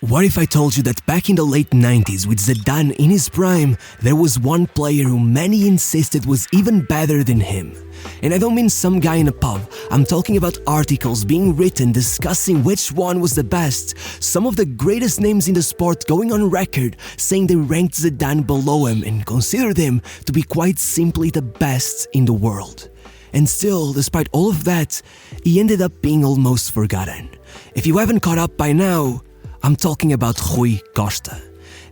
What if I told you that back in the late 90s with Zidane in his prime, there was one player who many insisted was even better than him? And I don't mean some guy in a pub, I'm talking about articles being written discussing which one was the best, some of the greatest names in the sport going on record saying they ranked Zidane below him and considered him to be quite simply the best in the world. And still, despite all of that, he ended up being almost forgotten. If you haven't caught up by now, I'm talking about Rui Costa.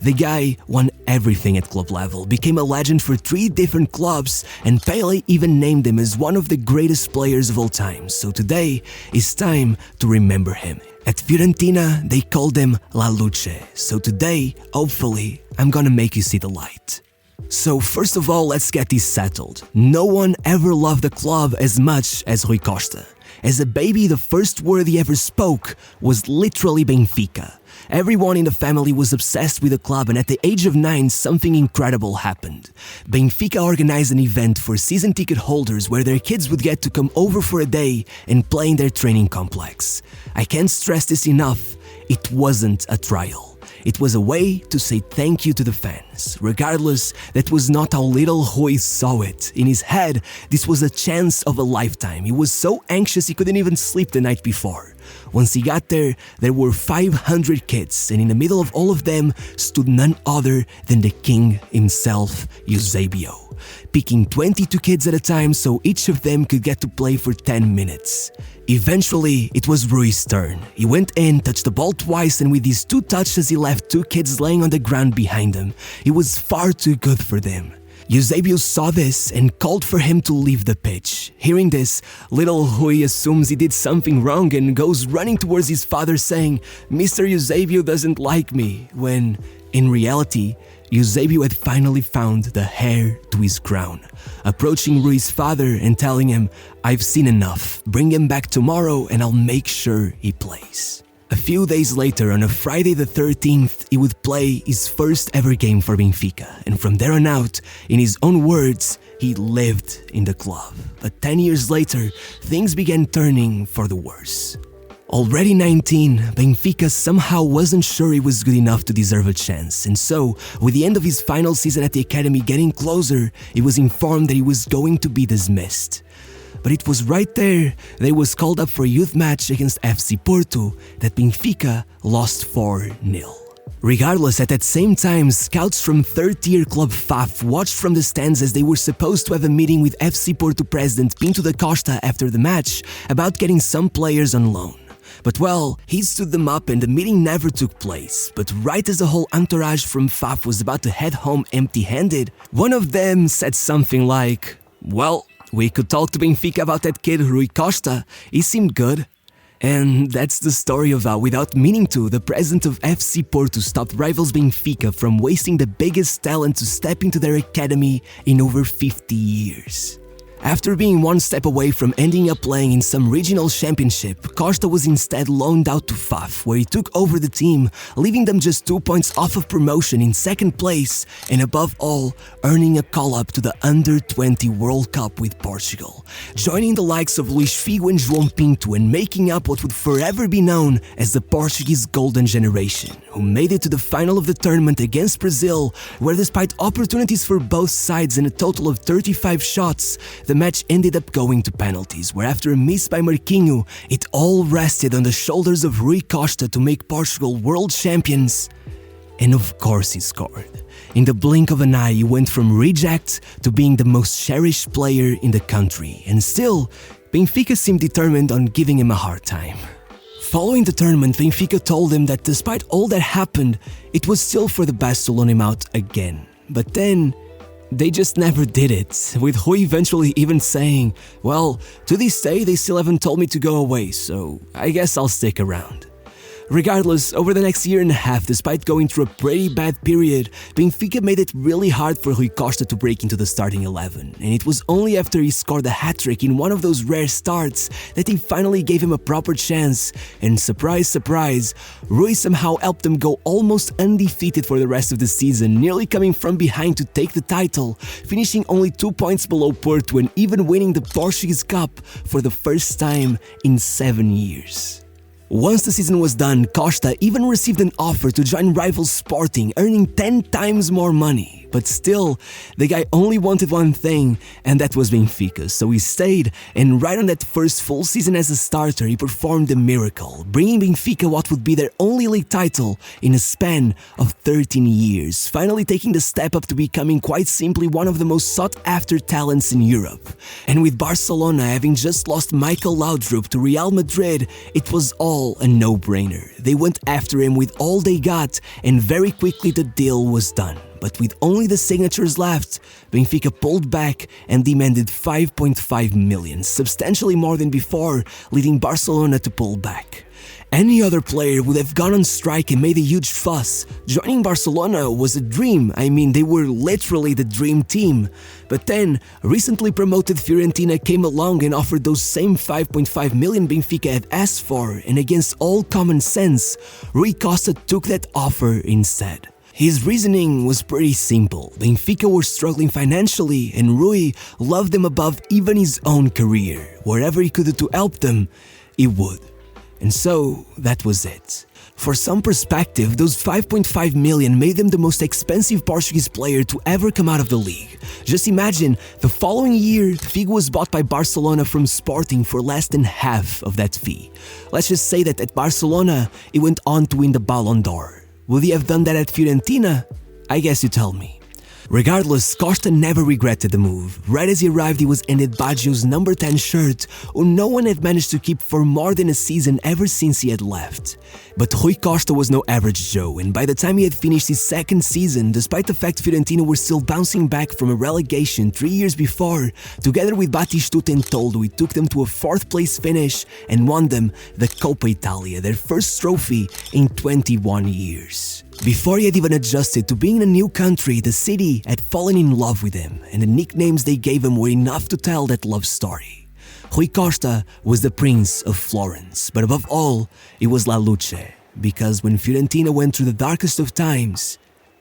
The guy won everything at club level, became a legend for 3 different clubs, and Pele even named him as one of the greatest players of all time. So today, it's time to remember him. At Fiorentina, they called him La Luce. So today, hopefully, I'm gonna make you see the light. So first of all, let's get this settled. No one ever loved the club as much as Rui Costa. As a baby, the first word he ever spoke was literally Benfica. Everyone in the family was obsessed with the club, and at the age of 9, something incredible happened. Benfica organized an event for season ticket holders where their kids would get to come over for a day and play in their training complex. I can't stress this enough, it wasn't a trial. It was a way to say thank you to the fans. Regardless, that was not how little Rui saw it. In his head, this was a chance of a lifetime. He was so anxious he couldn't even sleep the night before. Once he got there, there were 500 kids, and in the middle of all of them stood none other than the king himself, Eusébio, picking 22 kids at a time so each of them could get to play for 10 minutes. Eventually, it was Rui's turn. He went in, touched the ball twice, and with these 2 touches he left 2 kids laying on the ground behind him. He was far too good for them. Eusébio saw this and called for him to leave the pitch. Hearing this, little Rui assumes he did something wrong and goes running towards his father saying, "Mr. Eusébio doesn't like me," when, in reality, Eusébio had finally found the heir to his crown. Approaching Rui's father and telling him, "I've seen enough, bring him back tomorrow and I'll make sure he plays." A few days later, on a Friday the 13th, he would play his first ever game for Benfica, and from there on out, in his own words, he lived in the club. But 10 years later, things began turning for the worse. Already 19, Benfica somehow wasn't sure he was good enough to deserve a chance, and so, with the end of his final season at the academy getting closer, he was informed that he was going to be dismissed. But it was right there that he was called up for a youth match against FC Porto that Benfica lost 4-0. Regardless, at that same time, scouts from third-tier club FAF watched from the stands as they were supposed to have a meeting with FC Porto president Pinto da Costa after the match about getting some players on loan. But well, he stood them up and the meeting never took place. But right as the whole entourage from FAF was about to head home empty-handed, one of them said something like, "Well, we could talk to Benfica about that kid Rui Costa, he seemed good." And that's the story of how, without meaning to, the president of FC Porto stopped rivals Benfica from wasting the biggest talent to step into their academy in over 50 years. After being one step away from ending up playing in some regional championship, Costa was instead loaned out to FAF, where he took over the team, leaving them just 2 points off of promotion in second place, and above all, earning a call-up to the Under-20 World Cup with Portugal, joining the likes of Luís Figo and João Pinto and making up what would forever be known as the Portuguese Golden Generation, who made it to the final of the tournament against Brazil, where despite opportunities for both sides and a total of 35 shots, the match ended up going to penalties, where after a miss by Marquinhos, it all rested on the shoulders of Rui Costa to make Portugal world champions. And of course he scored. In the blink of an eye, he went from reject to being the most cherished player in the country, and still, Benfica seemed determined on giving him a hard time. Following the tournament, Benfica told him that despite all that happened, it was still for the best to loan him out again. But then, they just never did it, with Rui eventually even saying, "Well, to this day they still haven't told me to go away, so I guess I'll stick around." Regardless, over the next year and a half, despite going through a pretty bad period, Benfica made it really hard for Rui Costa to break into the starting 11, and it was only after he scored a hat-trick in one of those rare starts that they finally gave him a proper chance, and surprise, surprise, Rui somehow helped them go almost undefeated for the rest of the season, nearly coming from behind to take the title, finishing only 2 points below Porto and even winning the Portuguese Cup for the first time in 7 years. Once the season was done, Costa even received an offer to join rival Sporting, earning 10 times more money. But still, the guy only wanted one thing, and that was Benfica, so he stayed, and right on that first full season as a starter, he performed a miracle, bringing Benfica what would be their only league title in a span of 13 years, finally taking the step up to becoming quite simply one of the most sought-after talents in Europe. And with Barcelona having just lost Michael Laudrup to Real Madrid, it was all a no-brainer. They went after him with all they got, and very quickly the deal was done. But with only the signatures left, Benfica pulled back and demanded 5.5 million, substantially more than before, leading Barcelona to pull back. Any other player would have gone on strike and made a huge fuss. Joining Barcelona was a dream. I mean, they were literally the dream team. But then, recently promoted Fiorentina came along and offered those same 5.5 million Benfica had asked for, and against all common sense, Rui Costa took that offer instead. His reasoning was pretty simple. Benfica were struggling financially and Rui loved them above even his own career. Whatever he could do to help them, he would. And so, that was it. For some perspective, those 5.5 million made them the most expensive Portuguese player to ever come out of the league. Just imagine, the following year, Figo was bought by Barcelona from Sporting for less than half of that fee. Let's just say that at Barcelona, he went on to win the Ballon d'Or. Would he have done that at Fiorentina? I guess you tell me. Regardless, Costa never regretted the move. Right as he arrived, he was handed Baggio's number 10 shirt, who no one had managed to keep for more than a season ever since he had left. But Rui Costa was no average Joe, and by the time he had finished his second season, despite the fact Fiorentina were still bouncing back from a relegation 3 years before, together with Batistuta and Toldo, he took them to a 4th place finish and won them the Coppa Italia, their first trophy in 21 years. Before he had even adjusted to being in a new country, the city had fallen in love with him, and the nicknames they gave him were enough to tell that love story. Rui Costa was the Prince of Florence, but above all, he was La Luce, because when Fiorentina went through the darkest of times,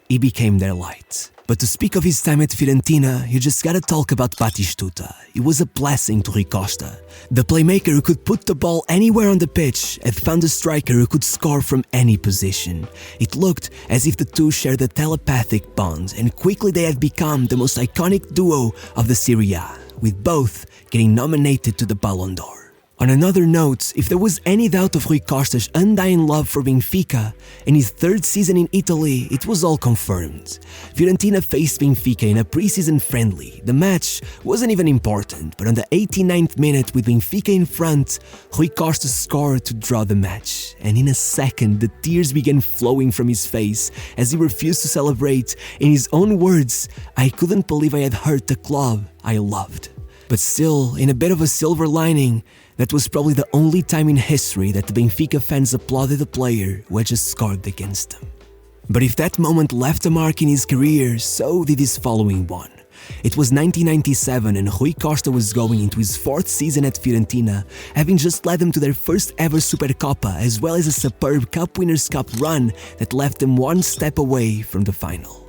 he became their light. But to speak of his time at Fiorentina, you just gotta talk about Batistuta. It was a blessing to Rui Costa. The playmaker who could put the ball anywhere on the pitch had found a striker who could score from any position. It looked as if the two shared a telepathic bond, and quickly they had become the most iconic duo of the Serie A, with both getting nominated to the Ballon d'Or. On another note, if there was any doubt of Rui Costa's undying love for Benfica, in his 3rd season in Italy, it was all confirmed. Fiorentina faced Benfica in a pre-season friendly. The match wasn't even important, but on the 89th minute with Benfica in front, Rui Costa scored to draw the match. And in a second, the tears began flowing from his face as he refused to celebrate. In his own words, "I couldn't believe I had hurt the club I loved." But still, in a bit of a silver lining, that was probably the only time in history that the Benfica fans applauded a player who had just scored against them. But if that moment left a mark in his career, so did his following one. It was 1997 and Rui Costa was going into his 4th season at Fiorentina, having just led them to their first ever Supercoppa as well as a superb Cup Winners' Cup run that left them one step away from the final.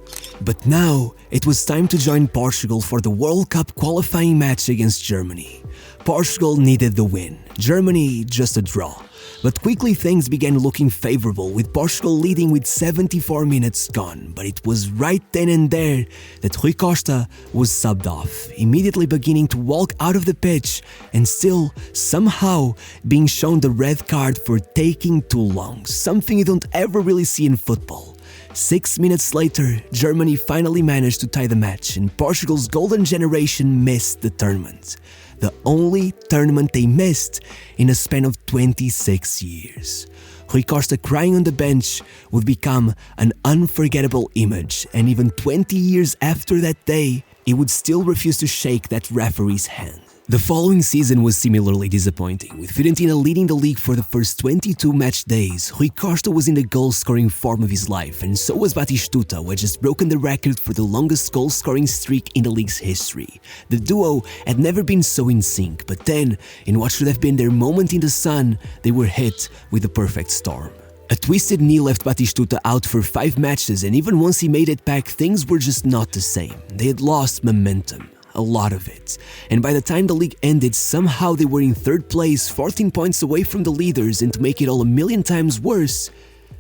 But now, it was time to join Portugal for the World Cup qualifying match against Germany. Portugal needed the win, Germany just a draw. But quickly things began looking favorable, with Portugal leading with 74 minutes gone. But it was right then and there that Rui Costa was subbed off, immediately beginning to walk out of the pitch and still, somehow, being shown the red card for taking too long, something you don't ever really see in football. 6 minutes later, Germany finally managed to tie the match and Portugal's golden generation missed the tournament. The only tournament they missed in a span of 26 years. Rui Costa crying on the bench would become an unforgettable image, and even 20 years after that day, he would still refuse to shake that referee's hand. The following season was similarly disappointing, with Fiorentina leading the league for the first 22 match days. Rui Costa was in the goal-scoring form of his life, and so was Batistuta, who had just broken the record for the longest goal-scoring streak in the league's history. The duo had never been so in sync, but then, in what should have been their moment in the sun, they were hit with the perfect storm. A twisted knee left Batistuta out for 5 matches, and even once he made it back, things were just not the same. They had lost momentum. a lot of it. And by the time the league ended, somehow they were in third place, 14 points away from the leaders, and to make it all a million times worse,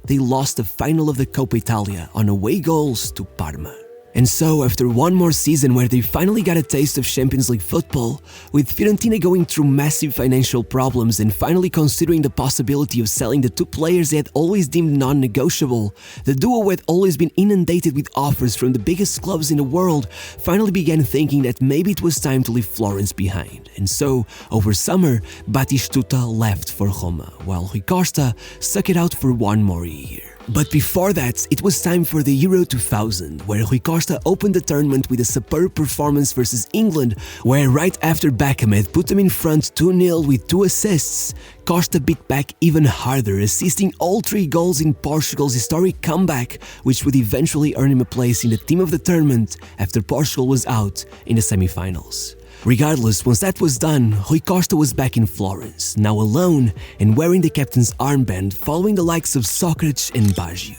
they lost the final of the Coppa Italia on away goals to Parma. And so, after one more season where they finally got a taste of Champions League football, with Fiorentina going through massive financial problems and finally considering the possibility of selling the two players they had always deemed non-negotiable, the duo had always been inundated with offers from the biggest clubs in the world finally began thinking that maybe it was time to leave Florence behind. And so, over summer, Batistuta left for Roma, while Rui Costa stuck it out for one more year. But before that, it was time for the Euro 2000, where Rui Costa opened the tournament with a superb performance versus England, where right after Beckham had put them in front 2-0 with 2 assists, Costa beat back even harder, assisting all 3 goals in Portugal's historic comeback, which would eventually earn him a place in the team of the tournament after Portugal was out in the semi-finals. Regardless, once that was done, Rui Costa was back in Florence, now alone and wearing the captain's armband, following the likes of Sokrac and Baggio.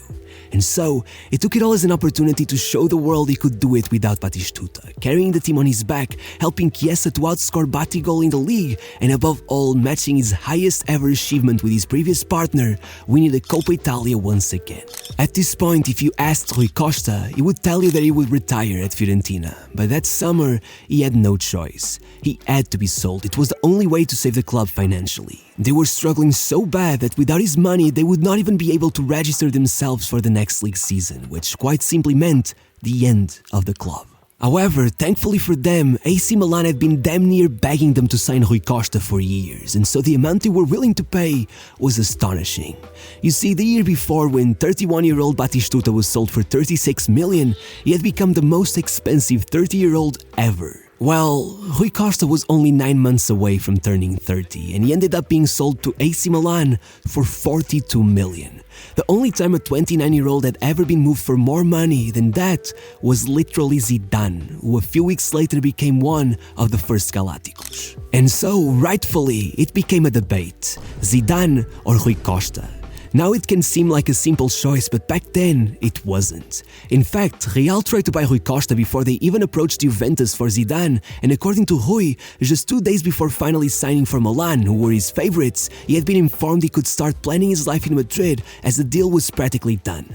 And so, he took it all as an opportunity to show the world he could do it without Batistuta, carrying the team on his back, helping Chiesa to outscore Batigol in the league, and above all, matching his highest ever achievement with his previous partner, winning the Coppa Italia once again. At this point, if you asked Rui Costa, he would tell you that he would retire at Fiorentina, but that summer, he had no choice. He had to be sold. It was the only way to save the club financially. They were struggling so bad that without his money, they would not even be able to register themselves for the next league season, which quite simply meant the end of the club. However, thankfully for them, AC Milan had been damn near begging them to sign Rui Costa for years, and so the amount they were willing to pay was astonishing. You see, the year before, when 31-year-old Batistuta was sold for 36 million, he had become the most expensive 30-year-old ever. Well, Rui Costa was only 9 months away from turning 30, and he ended up being sold to AC Milan for 42 million. The only time a 29-year-old had ever been moved for more money than that was literally Zidane, who a few weeks later became one of the first Galácticos. And so, rightfully, it became a debate: Zidane or Rui Costa. Now it can seem like a simple choice, but back then it wasn't. In fact, Real tried to buy Rui Costa before they even approached Juventus for Zidane, and according to Rui, just 2 days before finally signing for Milan, who were his favorites, he had been informed he could start planning his life in Madrid as the deal was practically done.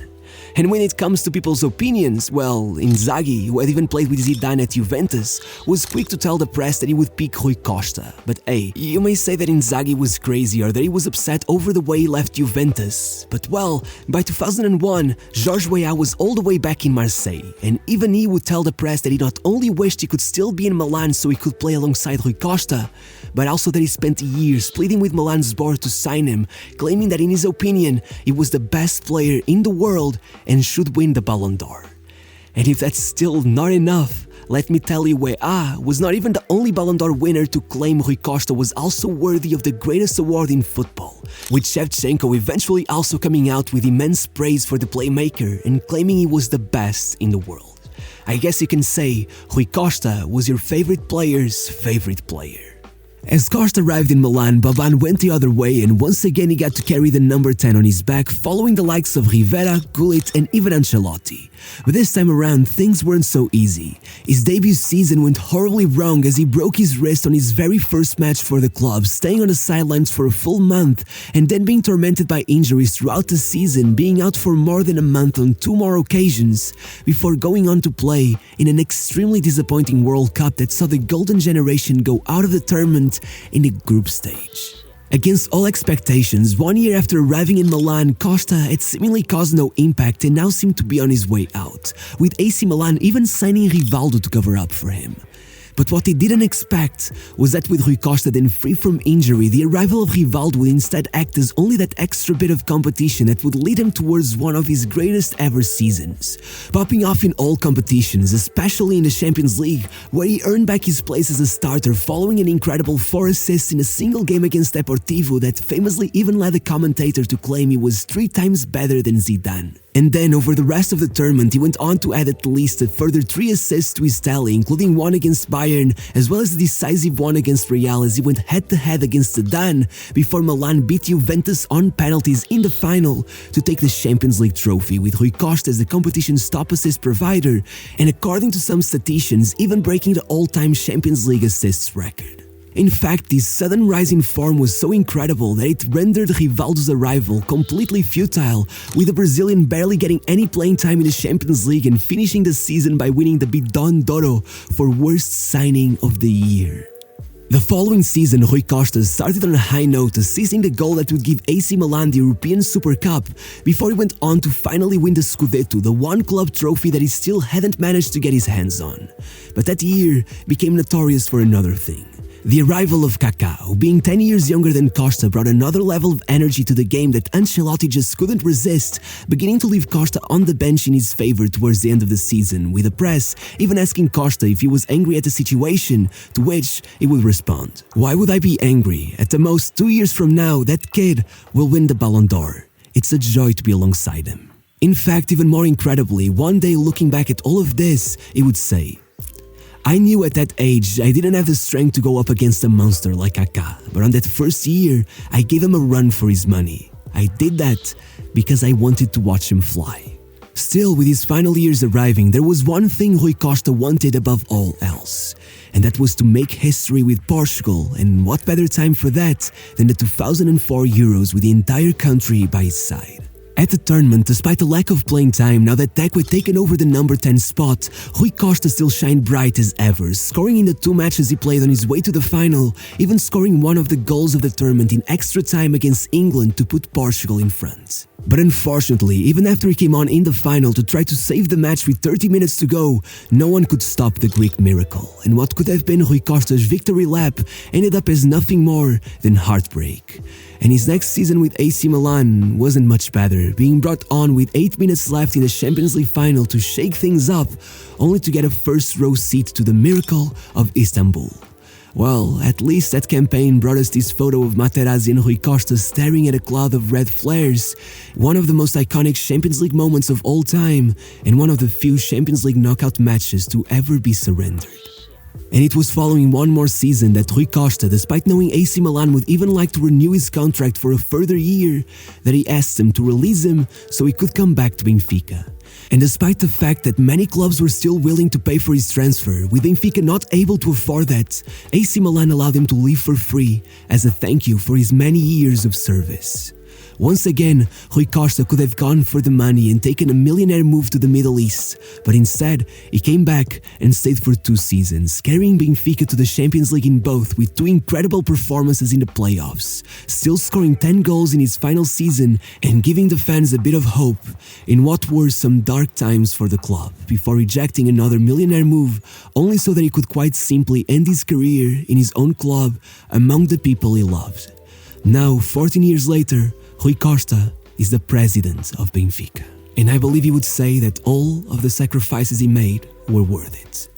And when it comes to people's opinions, well, Inzaghi, who had even played with Zidane at Juventus, was quick to tell the press that he would pick Rui Costa. But hey, you may say that Inzaghi was crazy or that he was upset over the way he left Juventus. But well, by 2001, Jorge Weah was all the way back in Marseille, and even he would tell the press that he not only wished he could still be in Milan so he could play alongside Rui Costa, but also that he spent years pleading with Milan's board to sign him, claiming that in his opinion, he was the best player in the world and should win the Ballon d'Or. And if that's still not enough, let me tell you, Weah was not even the only Ballon d'Or winner to claim Rui Costa was also worthy of the greatest award in football, with Shevchenko eventually also coming out with immense praise for the playmaker and claiming he was the best in the world. I guess you can say Rui Costa was your favorite player's favorite player. As Costa arrived in Milan, Boban went the other way, and once again he got to carry the number 10 on his back, following the likes of Rivera, Gullit and even Ancelotti. But this time around, things weren't so easy. His debut season went horribly wrong as he broke his wrist on his very first match for the club, staying on the sidelines for a full month, and then being tormented by injuries throughout the season, being out for more than a month on 2 more occasions, before going on to play in an extremely disappointing World Cup that saw the golden generation go out of the tournament in the group stage. Against all expectations, 1 year after arriving in Milan, Costa had seemingly caused no impact and now seemed to be on his way out, with AC Milan even signing Rivaldo to cover up for him. But what they didn't expect was that with Rui Costa then free from injury, the arrival of Rivaldo would instead act as only that extra bit of competition that would lead him towards one of his greatest ever seasons, popping off in all competitions, especially in the Champions League, where he earned back his place as a starter following an incredible 4 assists in a single game against Deportivo that famously even led the commentator to claim he was 3 times better than Zidane. And then over the rest of the tournament he went on to add at least a further 3 assists to his tally, including one against Bayern as well as the decisive one against Real as he went head-to-head against Zidane before Milan beat Juventus on penalties in the final to take the Champions League trophy, with Rui Costa as the competition's top assist provider and, according to some statisticians, even breaking the all-time Champions League assists record. In fact, this sudden rise in form was so incredible that it rendered Rivaldo's arrival completely futile, with the Brazilian barely getting any playing time in the Champions League and finishing the season by winning the Bidon d'Oro for worst signing of the year. The following season, Rui Costa started on a high note, assisting the goal that would give AC Milan the European Super Cup before he went on to finally win the Scudetto, the one club trophy that he still hadn't managed to get his hands on. But that year became notorious for another thing. The arrival of Kaká, who being 10 years younger than Costa brought another level of energy to the game that Ancelotti just couldn't resist, beginning to leave Costa on the bench in his favor towards the end of the season, with the press even asking Costa if he was angry at the situation, to which he would respond, "Why would I be angry? At the most 2 years from now, that kid will win the Ballon d'Or. It's a joy to be alongside him." In fact, even more incredibly, one day looking back at all of this, he would say, "I knew at that age I didn't have the strength to go up against a monster like Kaká, but on that first year, I gave him a run for his money. I did that because I wanted to watch him fly." Still, with his final years arriving, there was one thing Rui Costa wanted above all else, and that was to make history with Portugal, and what better time for that than the 2004 Euros with the entire country by his side. At the tournament, despite the lack of playing time, now that Deco had taken over the number 10 spot, Rui Costa still shined bright as ever, scoring in the 2 matches he played on his way to the final, even scoring one of the goals of the tournament in extra time against England to put Portugal in front. But unfortunately, even after he came on in the final to try to save the match with 30 minutes to go, no one could stop the Greek miracle, and what could have been Rui Costa's victory lap ended up as nothing more than heartbreak. And his next season with AC Milan wasn't much better, being brought on with 8 minutes left in the Champions League final to shake things up, only to get a first-row seat to the miracle of Istanbul. Well, at least that campaign brought us this photo of Materazzi and Rui Costa staring at a cloud of red flares, one of the most iconic Champions League moments of all time, and one of the few Champions League knockout matches to ever be surrendered. And it was following one more season that Rui Costa, despite knowing AC Milan would even like to renew his contract for a further year, that he asked them to release him so he could come back to Benfica. And despite the fact that many clubs were still willing to pay for his transfer, with Benfica not able to afford that, AC Milan allowed him to leave for free as a thank you for his many years of service. Once again, Rui Costa could have gone for the money and taken a millionaire move to the Middle East, but instead, he came back and stayed for 2 seasons, carrying Benfica to the Champions League in both, with 2 incredible performances in the playoffs, still scoring 10 goals in his final season and giving the fans a bit of hope in what were some dark times for the club, before rejecting another millionaire move only so that he could quite simply end his career in his own club among the people he loved. Now, 14 years later, Rui Costa is the president of Benfica. And I believe he would say that all of the sacrifices he made were worth it.